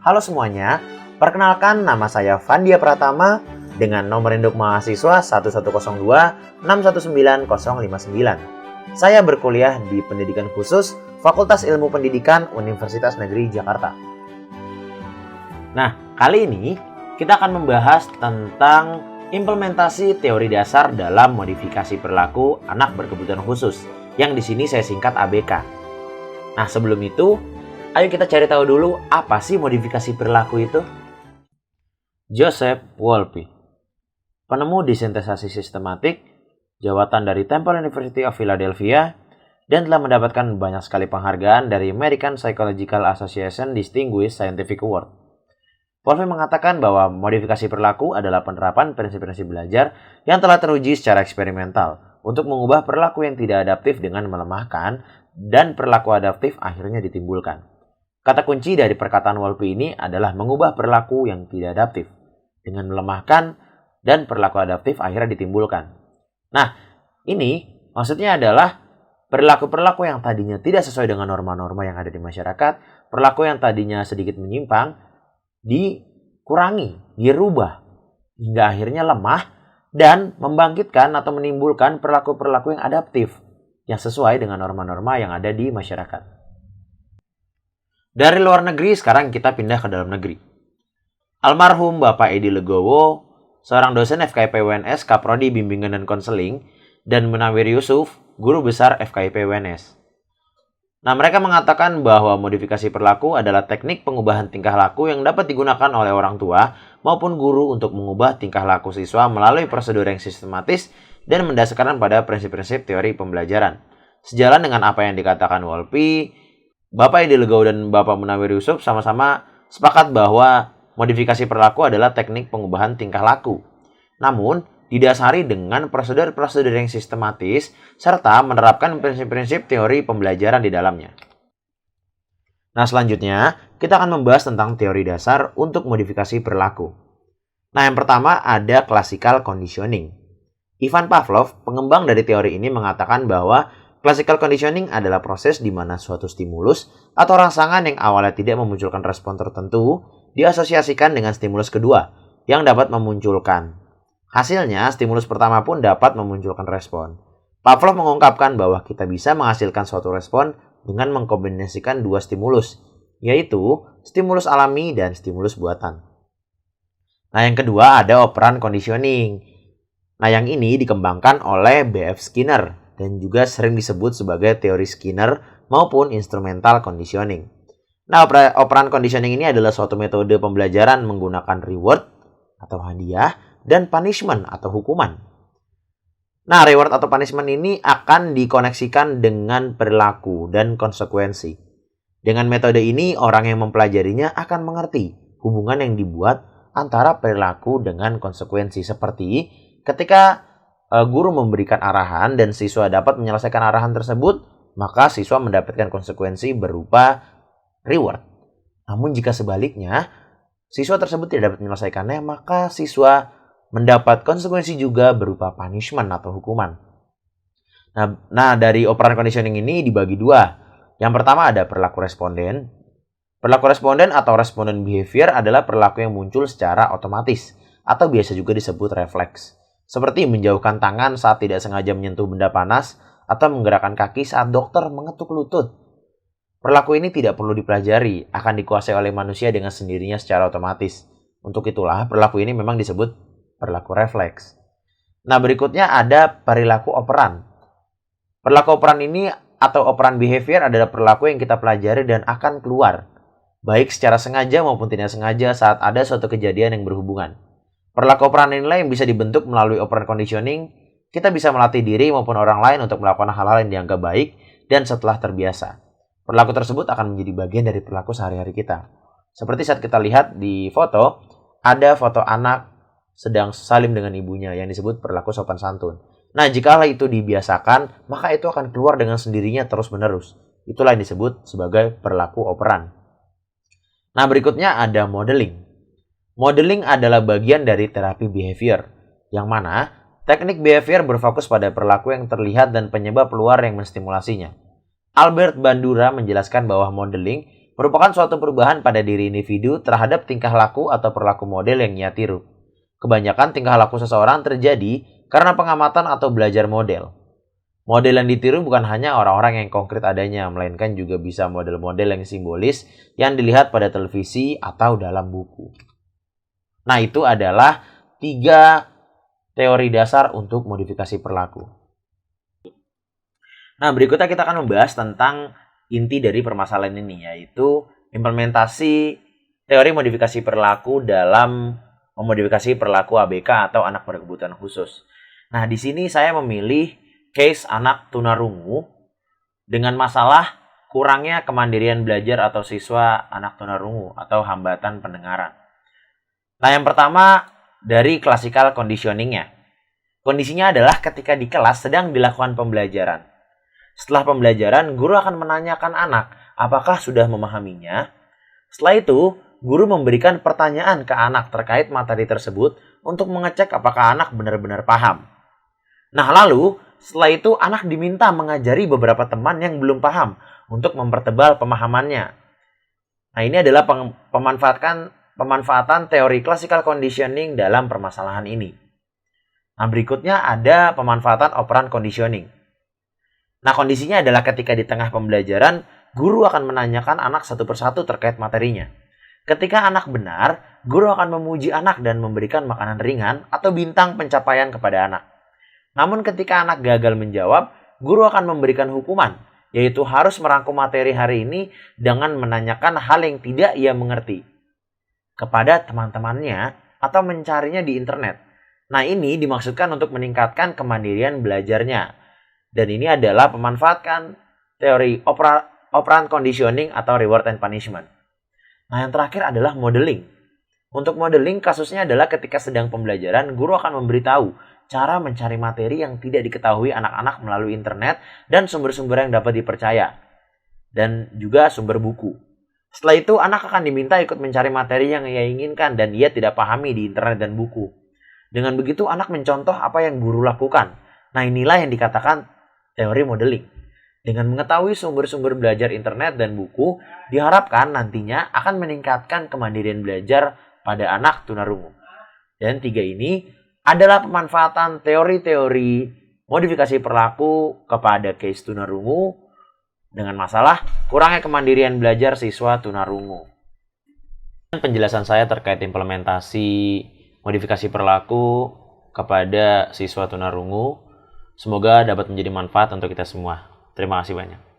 Halo semuanya, perkenalkan nama saya Vandia Pratama dengan nomor induk mahasiswa 1102619059. Saya berkuliah di Pendidikan Khusus Fakultas Ilmu Pendidikan Universitas Negeri Jakarta. Nah, kali ini kita akan membahas tentang implementasi teori dasar dalam modifikasi perilaku anak berkebutuhan khusus, yang di sini saya singkat ABK. Nah, sebelum itu, ayo kita cari tahu dulu apa sih modifikasi perilaku itu. Joseph Wolpe, penemu disintesasi sistematik, jawatan dari Temple University of Philadelphia, dan telah mendapatkan banyak sekali penghargaan dari American Psychological Association Distinguished Scientific Award. Wolpe mengatakan bahwa modifikasi perilaku adalah penerapan prinsip-prinsip belajar yang telah teruji secara eksperimental untuk mengubah perilaku yang tidak adaptif dengan melemahkan, dan perilaku adaptif akhirnya ditimbulkan. Kata kunci dari perkataan Wolpe ini adalah mengubah perilaku yang tidak adaptif dengan melemahkan, dan perilaku adaptif akhirnya ditimbulkan. Nah, ini maksudnya adalah perilaku-perilaku yang tadinya tidak sesuai dengan norma-norma yang ada di masyarakat, perilaku yang tadinya sedikit menyimpang, dikurangi, dirubah, hingga akhirnya lemah, dan membangkitkan atau menimbulkan perilaku-perilaku yang adaptif, yang sesuai dengan norma-norma yang ada di masyarakat. Dari luar negeri, sekarang kita pindah ke dalam negeri. Almarhum Bapak Edi Legowo, seorang dosen FKIP UNS, Kaprodi Bimbingan dan Konseling, dan Munawir Yusuf, guru besar FKIP UNS. Nah, mereka mengatakan bahwa modifikasi perilaku adalah teknik pengubahan tingkah laku yang dapat digunakan oleh orang tua maupun guru untuk mengubah tingkah laku siswa melalui prosedur yang sistematis dan mendasarkan pada prinsip-prinsip teori pembelajaran. Sejalan dengan apa yang dikatakan Wolpe, Bapak Edi Legowo dan Bapak Munawir Yusuf sama-sama sepakat bahwa modifikasi perilaku adalah teknik pengubahan tingkah laku. Namun, didasari dengan prosedur-prosedur yang sistematis serta menerapkan prinsip-prinsip teori pembelajaran di dalamnya. Nah, selanjutnya kita akan membahas tentang teori dasar untuk modifikasi perilaku. Nah, yang pertama ada classical conditioning. Ivan Pavlov, pengembang dari teori ini, mengatakan bahwa classical conditioning adalah proses di mana suatu stimulus atau rangsangan yang awalnya tidak memunculkan respon tertentu diasosiasikan dengan stimulus kedua yang dapat memunculkan. Hasilnya, stimulus pertama pun dapat memunculkan respon. Pavlov mengungkapkan bahwa kita bisa menghasilkan suatu respon dengan mengkombinasikan dua stimulus, yaitu stimulus alami dan stimulus buatan. Nah, yang kedua ada operant conditioning. Nah, yang ini dikembangkan oleh B.F. Skinner dan juga sering disebut sebagai teori Skinner maupun instrumental conditioning. Nah, operant conditioning ini adalah suatu metode pembelajaran menggunakan reward atau hadiah dan punishment atau hukuman. Nah, reward atau punishment ini akan dikoneksikan dengan perilaku dan konsekuensi. Dengan metode ini, orang yang mempelajarinya akan mengerti hubungan yang dibuat antara perilaku dengan konsekuensi, seperti ketika guru memberikan arahan dan siswa dapat menyelesaikan arahan tersebut, maka siswa mendapatkan konsekuensi berupa reward. Namun jika sebaliknya, siswa tersebut tidak dapat menyelesaikannya, maka siswa mendapat konsekuensi juga berupa punishment atau hukuman. Nah, dari operant conditioning ini dibagi dua. Yang pertama ada perilaku responden. Perilaku responden atau respondent behavior adalah perilaku yang muncul secara otomatis atau biasa juga disebut refleks. Seperti menjauhkan tangan saat tidak sengaja menyentuh benda panas atau menggerakkan kaki saat dokter mengetuk lutut. Perilaku ini tidak perlu dipelajari, akan dikuasai oleh manusia dengan sendirinya secara otomatis. Untuk itulah perilaku ini memang disebut perilaku refleks. Nah, berikutnya ada perilaku operan. Perilaku operan ini atau operan behavior adalah perilaku yang kita pelajari dan akan keluar, baik secara sengaja maupun tidak sengaja saat ada suatu kejadian yang berhubungan. Perilaku operan inilah yang bisa dibentuk melalui operant conditioning. Kita bisa melatih diri maupun orang lain untuk melakukan hal-hal yang dianggap baik dan setelah terbiasa. Perilaku tersebut akan menjadi bagian dari perilaku sehari-hari kita. Seperti saat kita lihat di foto, ada foto anak sedang salim dengan ibunya yang disebut perilaku sopan santun. Nah, jika hal itu dibiasakan, maka itu akan keluar dengan sendirinya terus-menerus. Itulah yang disebut sebagai perilaku operan. Nah, berikutnya ada modeling. Modeling adalah bagian dari terapi behavior, yang mana teknik behavior berfokus pada perilaku yang terlihat dan penyebab luar yang menstimulasinya. Albert Bandura menjelaskan bahwa modeling merupakan suatu perubahan pada diri individu terhadap tingkah laku atau perilaku model yang ia tiru. Kebanyakan tingkah laku seseorang terjadi karena pengamatan atau belajar model. Model yang ditiru bukan hanya orang-orang yang konkret adanya, melainkan juga bisa model-model yang simbolis yang dilihat pada televisi atau dalam buku. Nah, itu adalah 3 teori dasar untuk modifikasi perilaku. Nah, berikutnya kita akan membahas tentang inti dari permasalahan ini, yaitu implementasi teori modifikasi perilaku dalam memodifikasi perilaku ABK atau anak berkebutuhan khusus. Nah, di sini saya memilih case anak tunarungu dengan masalah kurangnya kemandirian belajar atau siswa anak tunarungu atau hambatan pendengaran. Nah, yang pertama dari classical conditioning-nya. Kondisinya adalah ketika di kelas sedang dilakukan pembelajaran. Setelah pembelajaran, guru akan menanyakan anak apakah sudah memahaminya. Setelah itu, guru memberikan pertanyaan ke anak terkait materi tersebut untuk mengecek apakah anak benar-benar paham. Nah, lalu setelah itu anak diminta mengajari beberapa teman yang belum paham untuk mempertebal pemahamannya. Nah, ini adalah pemanfaatan teori classical conditioning dalam permasalahan ini. Nah, berikutnya ada pemanfaatan operan conditioning. Nah, kondisinya adalah ketika di tengah pembelajaran, guru akan menanyakan anak satu persatu terkait materinya. Ketika anak benar, guru akan memuji anak dan memberikan makanan ringan atau bintang pencapaian kepada anak. Namun ketika anak gagal menjawab, guru akan memberikan hukuman, yaitu harus merangkum materi hari ini dengan menanyakan hal yang tidak ia mengerti kepada teman-temannya atau mencarinya di internet. Nah, ini dimaksudkan untuk meningkatkan kemandirian belajarnya. Dan ini adalah pemanfaatkan teori operant conditioning atau reward and punishment. Nah, yang terakhir adalah modeling. Untuk modeling, kasusnya adalah ketika sedang pembelajaran, guru akan memberitahu cara mencari materi yang tidak diketahui anak-anak melalui internet dan sumber-sumber yang dapat dipercaya. Dan juga sumber buku. Setelah itu, anak akan diminta ikut mencari materi yang ia inginkan dan ia tidak pahami di internet dan buku. Dengan begitu, anak mencontoh apa yang guru lakukan. Nah, inilah yang dikatakan teori modeling. Dengan mengetahui sumber-sumber belajar internet dan buku, diharapkan nantinya akan meningkatkan kemandirian belajar pada anak tunarungu. Dan 3 ini adalah pemanfaatan teori-teori modifikasi perilaku kepada case tunarungu dengan masalah kurangnya kemandirian belajar siswa tunarungu. Penjelasan saya terkait implementasi modifikasi perilaku kepada siswa tunarungu semoga dapat menjadi manfaat untuk kita semua. Terima kasih banyak.